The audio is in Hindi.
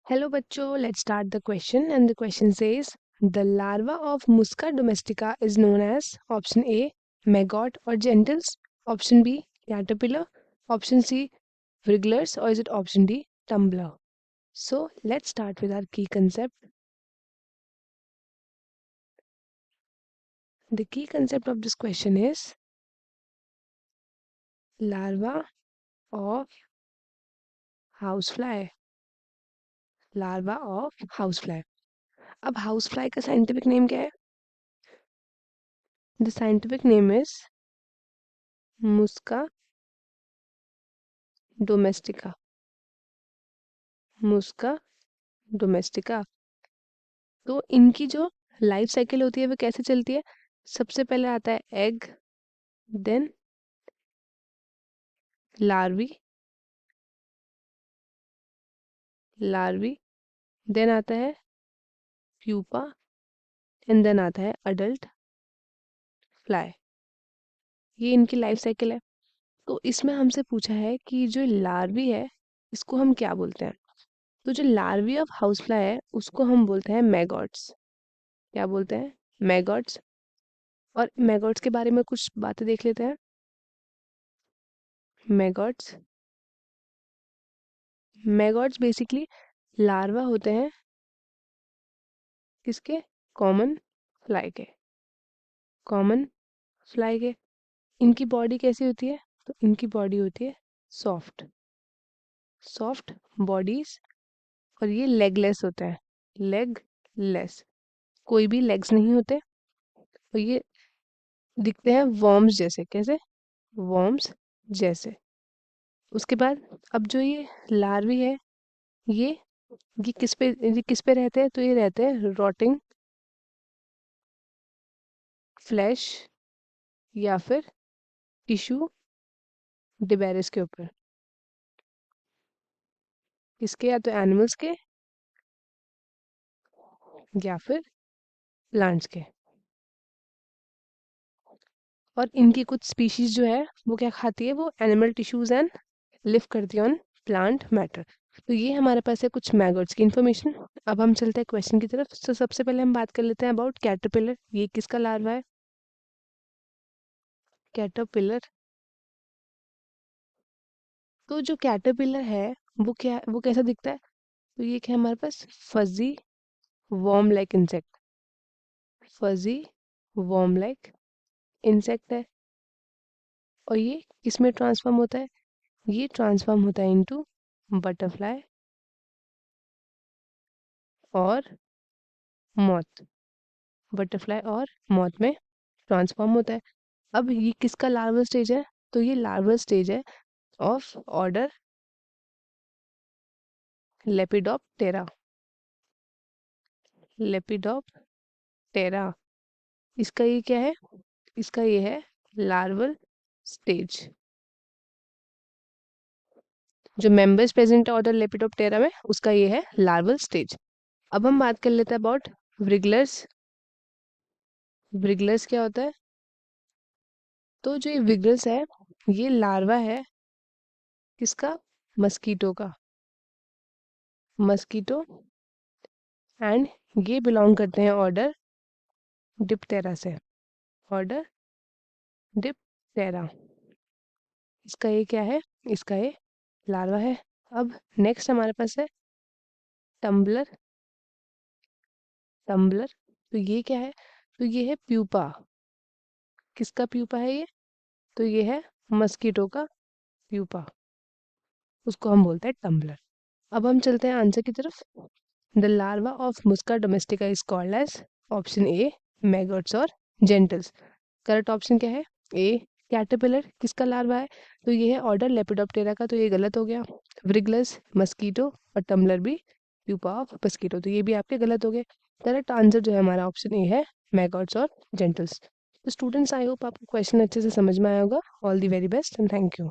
Hello bachcho, let's start the question and the question says the larva of Musca domestica is known as option A maggot or gentles, option B caterpillar, option C wrigglers, or is it option D tumbler? So let's start with our key concept. The key concept of this question is larva of housefly. Larva of housefly. अब housefly का scientific name क्या है? The scientific name is Musca domestica. Muska domestica. तो इनकी जो लाइफ साइकिल होती है वो कैसे चलती है? सबसे पहले आता है एग, देन लार्वी, देन आता है प्यूपा एंड देन आता है अडल्ट फ्लाई। ये इनकी लाइफ साइकिल है। तो इसमें हमसे पूछा है कि जो लार्वी है इसको हम क्या बोलते हैं? तो जो लार्वी ऑफ हाउस फ्लाई है उसको हम बोलते हैं मैगॉट्स। क्या बोलते हैं? मैगॉट्स। और मैगॉट्स के बारे में कुछ बातें देख लेते हैं। मैगॉट्स मैगॉट्स बेसिकली लार्वा होते हैं किसके? कॉमन फ्लाई के। कॉमन फ्लाई के। इनकी बॉडी कैसी होती है? तो इनकी बॉडी होती है सॉफ्ट सॉफ्ट बॉडीज, और ये लेगलेस होते हैं। लेगलेस, कोई भी लेग्स नहीं होते, और ये दिखते हैं वॉर्म्स जैसे। कैसे? वॉर्म्स जैसे। उसके बाद अब जो ये लार्वी है ये ये किस पे रहते हैं? तो ये रहते हैं रॉटिंग फ्लैश या फिर टिश्यू डिबेरिस के ऊपर। किसके? या तो एनिमल्स के या फिर प्लांट्स के। और इनकी कुछ स्पीशीज जो है वो क्या खाती है? वो एनिमल टिश्यूज एंड लिव करती है ऑन प्लांट मैटर। तो ये हमारे पास है कुछ मैगोट्स की इन्फॉर्मेशन। अब हम चलते हैं क्वेश्चन की तरफ। तो सबसे पहले हम बात कर लेते हैं अबाउट कैटरपिलर। ये किसका लार्वा है? कैटरपिलर। तो जो कैटरपिलर है वो कैसा दिखता है? तो ये क्या है हमारे पास? Fuzzy worm like insect. Fuzzy worm like insect है। और ये किसमें ट्रांसफॉर्म होता है? ये ट्रांसफॉर्म होता है इनटू बटरफ्लाई और मॉथ। बटरफ्लाई और मॉथ में ट्रांसफॉर्म होता है। अब ये किसका लार्वल स्टेज है? तो ये लार्वल स्टेज है ऑफ ऑर्डर लेपिडोप्टेरा। लेपिडोप्टेरा। इसका ये क्या है? इसका ये है लार्वल स्टेज। जो मेंबर्स प्रेजेंट है ऑर्डर लेपिडोप्टेरा में उसका ये है लार्वल स्टेज। अब हम बात कर लेते हैं अबाउट व्रिगलर्स। व्रिगलर्स क्या होता है? तो जो ये व्रिगलर्स है ये लार्वा है किसका? मस्कीटो का। मस्कीटो। एंड ये बिलोंग करते हैं ऑर्डर डिप्टेरा से। Order Diptera. इसका ये क्या है? इसका ये लार्वा है। अब नेक्स्ट हमारे पास है टम्बलर। टम्बलर। तो ये क्या है? तो ये है प्यूपा। किसका प्यूपा है ये? तो ये है मस्कीटो का प्यूपा। उसको हम बोलते हैं टम्बलर। अब हम चलते हैं आंसर की तरफ। The larva of musca domestica is called as option A maggots और जेंटल्स। करेक्ट ऑप्शन क्या है? ए कैटरपिलर। किसका लार्वा है? तो ये है ऑर्डर लेपिडोप्टेरा का, तो ये गलत हो गया। व्रिगलस मस्कीटो और टम्बलर भी प्यूपा ऑफ मस्कीटो, तो ये भी आपके गलत हो गए। करेक्ट आंसर जो है हमारा ऑप्शन ए है मैगट्स और जेंटल्स। तो स्टूडेंट्स आई होप आपको क्वेश्चन अच्छे से समझ में आया होगा। All the very best and thank you.